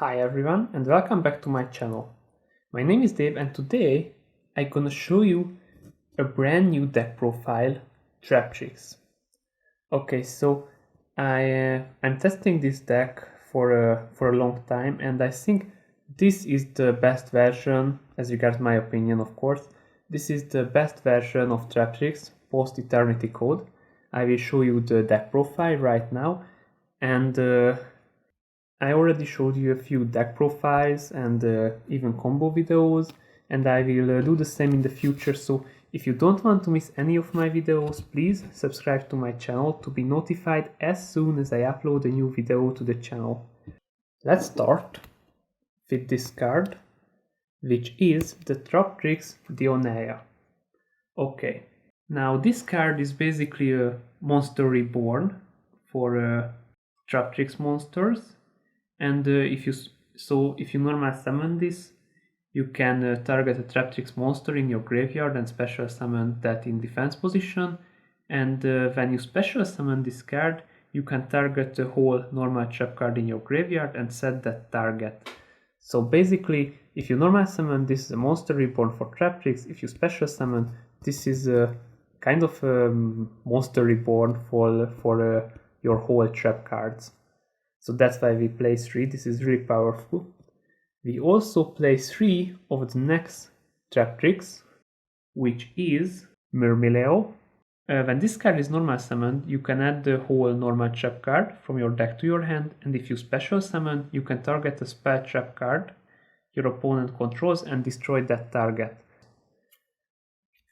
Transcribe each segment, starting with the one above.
Hi everyone and welcome back to my channel. My name is Dave and today I'm gonna show you a brand new deck profile, Traptrix. Okay, so I'm testing this deck for a long time and I think this is the best version, as regards my opinion of course. This is the best version of Traptrix post Eternity Code. I will show you the deck profile right now, and I already showed you a few deck profiles and even combo videos, and I will do the same in the future. So if you don't want to miss any of my videos, please subscribe to my channel to be notified as soon as I upload a new video to the channel. Let's start with this card, which is the Traptrix Dioneia. Okay, now this card is basically a monster reborn for Traptrix monsters. And if you normal summon this, you can target a Traptrix monster in your graveyard and special summon that in defense position. And when you special summon this card, you can target a whole normal trap card in your graveyard and set that target. So basically, if you normal summon, this is a monster reborn for Traptrix. If you special summon, this is a kind of a monster reborn for your whole trap cards. So that's why we play 3, this is really powerful. We also play 3 of the next Traptrix, which is Myrmileo. When this card is normal summoned, you can add the whole normal trap card from your deck to your hand, and if you special summon, you can target a spell trap card your opponent controls and destroy that target.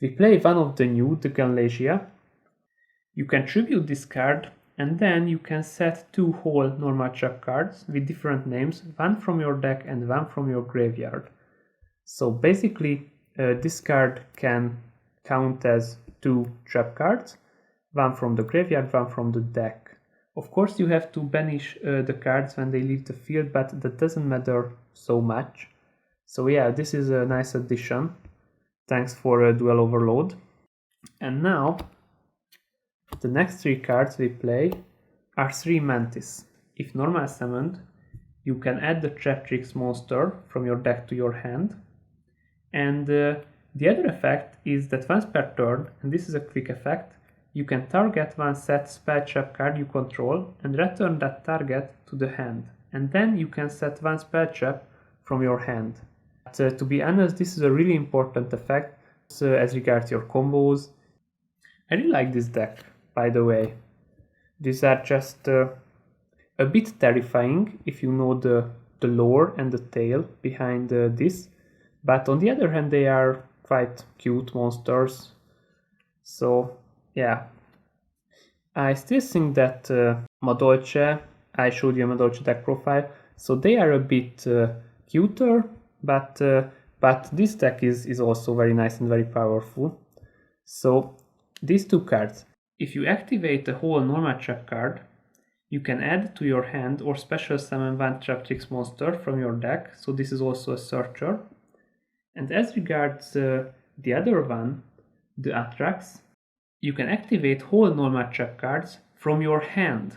We play one of the new, the Rafflesia. You can tribute this card, and then you can set 2 whole normal trap cards with different names, one from your deck and one from your graveyard. So basically, this card can count as 2 trap cards, one from the graveyard, one from the deck. Of course, you have to banish the cards when they leave the field, but that doesn't matter so much. So yeah, this is a nice addition. Thanks for Dual Overload. And now, the next 3 cards we play are 3 Mantis. If normal summoned, you can add the Traptrix monster from your deck to your hand. And the other effect is that once per turn, and this is a quick effect, you can target one set spell trap card you control and return that target to the hand. And then you can set one spell trap from your hand. But, to be honest, this is a really important effect as regards your combos. I really like this deck, by the way. These are just a bit terrifying if you know the lore and the tale behind this, but on the other hand they are quite cute monsters. So yeah, I still think that Madolche, I showed you a Madolche deck profile, so they are a bit cuter, but this deck is also very nice and very powerful. So these 2 cards, if you activate a whole normal trap card, you can add to your hand or special summon one Traptrix monster from your deck, so this is also a searcher. And as regards the other one, the Atrax, you can activate whole normal trap cards from your hand,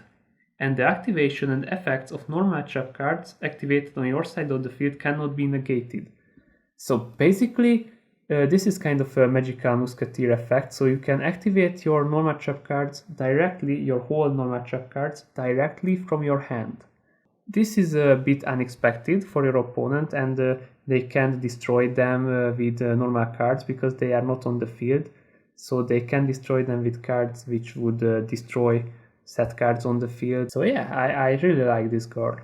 and the activation and effects of normal trap cards activated on your side of the field cannot be negated. So basically, this is kind of a magical musketeer effect, so you can activate your normal trap cards directly, your whole normal trap cards directly from your hand. This is a bit unexpected for your opponent, and they can't destroy them with normal cards because they are not on the field, so they can destroy them with cards which would destroy set cards on the field. So yeah, I really like this card.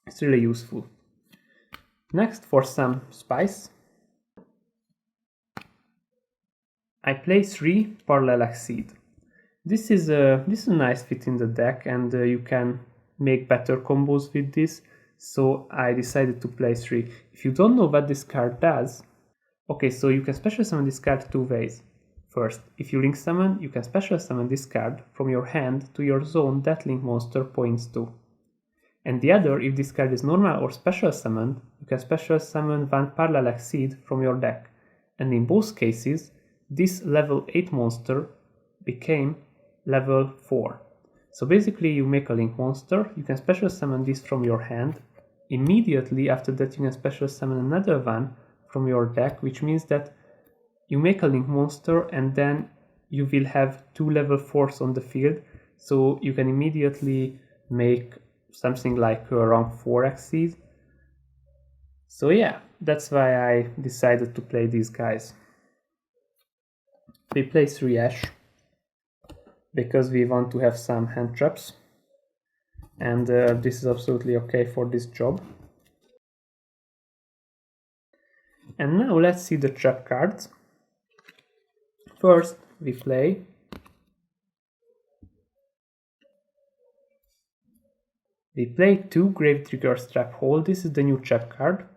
It's really useful. Next, for some spice, I play 3 Parallel Exceed. This is a nice fit in the deck, and you can make better combos with this, so I decided to play 3. If you don't know what this card does, okay, so you can special summon this card 2 ways. First, if you link summon, you can special summon this card from your hand to your zone that link monster points to. And the other, if this card is normal or special summoned, you can special summon one Parallel Exceed from your deck. And in both cases, this level 8 monster became level 4. So basically you make a link monster, you can special summon this from your hand, immediately after that you can special summon another one from your deck, which means that you make a link monster and then you will have 2 level 4s on the field, so you can immediately make something like around 4 Xyz. So yeah, that's why I decided to play these guys. We play 3 Ash because we want to have some hand traps, and this is absolutely okay for this job. And now let's see the trap cards. First we play two Grave Triggers Trap Hole. This is the new trap card.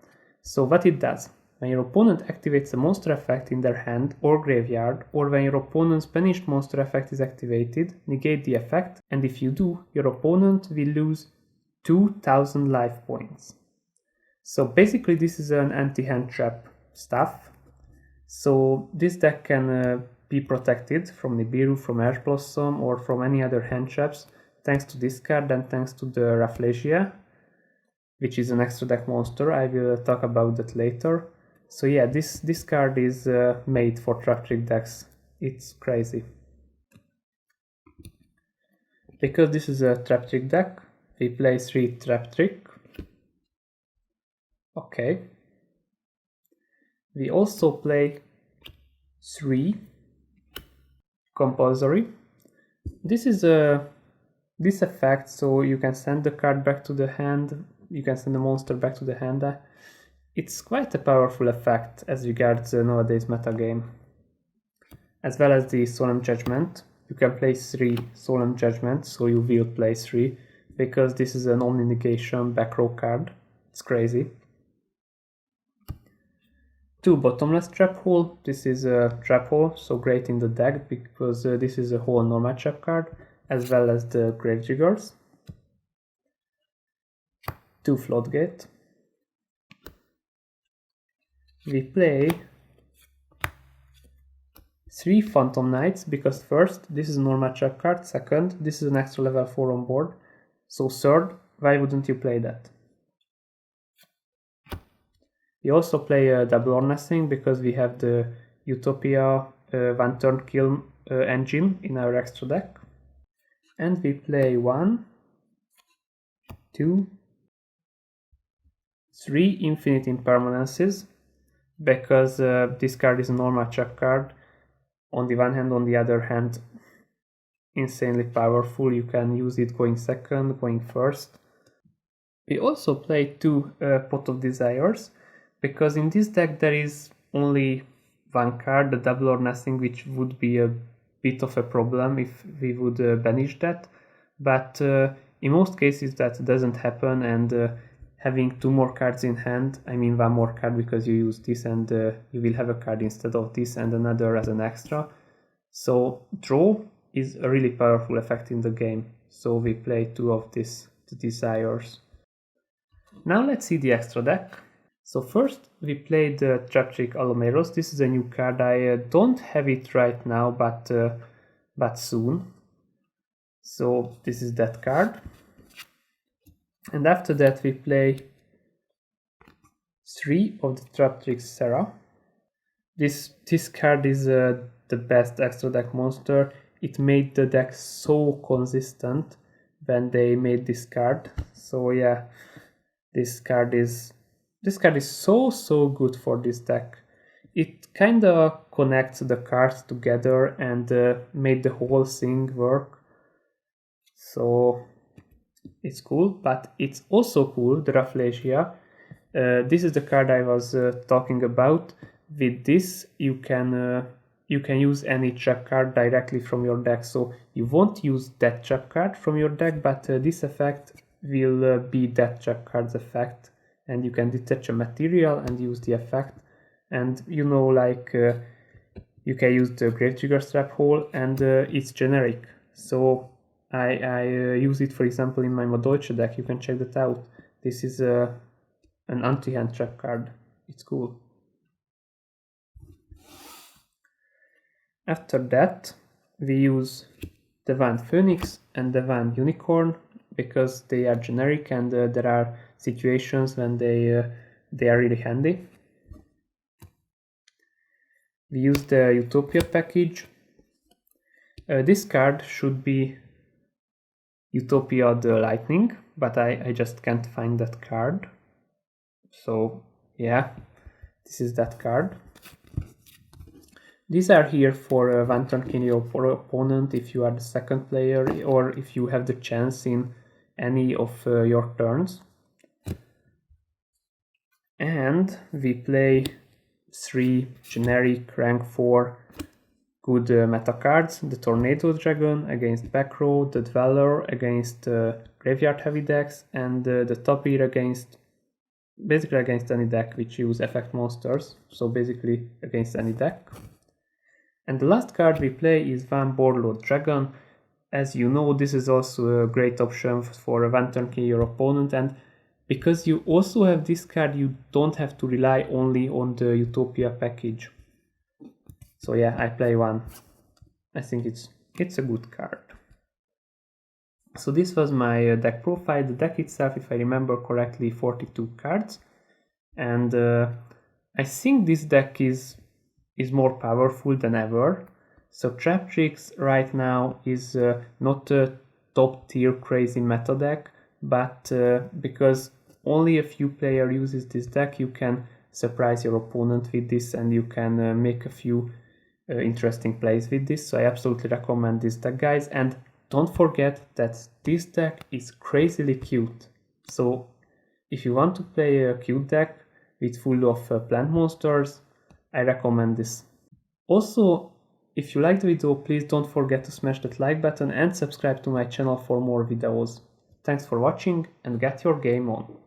So what it does, when your opponent activates a monster effect in their hand or graveyard, or when your opponent's banished monster effect is activated, negate the effect, and if you do, your opponent will lose 2000 life points. So basically this is an anti-hand trap stuff. So this deck can be protected from Nibiru, from Ash Blossom, or from any other hand traps, thanks to this card and thanks to the Rafflesia, which is an extra deck monster. I will talk about that later. So yeah, this card is made for Traptrix decks. It's crazy. Because this is a Traptrix deck, we play 3 Traptrix. Okay. We also play 3 Compulsory. This is this effect, so you can send the card back to the hand, you can send the monster back to the hand. It's quite a powerful effect as regards nowadays metagame. As well as the Solemn Judgment. You can play 3 Solemn Judgment, so you will play 3, because this is an Omni-Negation back row card. It's crazy. 2 Bottomless Trap Hole. This is a trap hole, so great in the deck because this is a whole normal trap card, as well as the Grave Triggers. 2 Floodgate. We play 3 Phantom Knights, because first, this is a normal trap card, second, this is an extra level 4 on board, so third, why wouldn't you play that? We also play a Double or Nothing because we have the Utopia one turn kill engine in our extra deck. And we play 1, 2, 3 Infinite Impermanences, because this card is a normal trap card. On the one hand, on the other hand, insanely powerful. You can use it going second, going first. We also play 2 Pot of Desires, because in this deck there is only one card, the Double or Nothing, which would be a bit of a problem if we would banish that. But in most cases that doesn't happen, and having 2 more cards in hand, I mean 1 more card because you use this and you will have a card instead of this and another as an extra. So draw is a really powerful effect in the game. So we play 2 of these, the Desires. Now let's see the extra deck. So first we played Traptrix Alomeros. This is a new card. I don't have it right now, but soon. So this is that card. And after that we play 3 of the Traptrix Sera. This card is the best extra deck monster. It made the deck so consistent when they made this card. So yeah, this card is so good for this deck. It kinda connects the cards together and made the whole thing work. So it's cool, but it's also cool, the Rafflesia. This is the card I was talking about. With this, you can use any trap card directly from your deck. So you won't use that trap card from your deck, but this effect will be that trap card's effect. And you can detach a material and use the effect. And you know, like you can use the Grave Triggers Trap Hole, and it's generic. So I use it, for example, in my Modeutsche deck. You can check that out. This is an anti-hand trap card. It's cool. After that, we use Divine Phoenix and Divine Unicorn because they are generic, and there are situations when they are really handy. We use the Utopia package. This card should be Utopia the Lightning, but I just can't find that card. So yeah, this is that card. These are here for one turn kill your opponent if you are the second player, or if you have the chance in any of your turns. And we play 3 generic rank 4 good meta cards: the Tornado Dragon against back row, the Dweller against graveyard heavy decks, and the Toptier against basically against any deck which use effect monsters, so basically against any deck. And the last card we play is Van Borloo Dragon. As you know, this is also a great option for a one turn kill your opponent, and because you also have this card, you don't have to rely only on the Utopia package. So yeah, I play one. I think it's a good card. So this was my deck profile. The deck itself, if I remember correctly, 42 cards, and I think this deck is more powerful than ever. So Traptrix right now is not a top tier crazy meta deck, but because only a few players uses this deck, you can surprise your opponent with this, and you can make a few interesting plays with this. So I absolutely recommend this deck, guys, and don't forget that this deck is crazily cute. So if you want to play a cute deck with full of plant monsters, I recommend this. Also, if you liked the video, please don't forget to smash that like button and subscribe to my channel for more videos. Thanks for watching, and get your game on!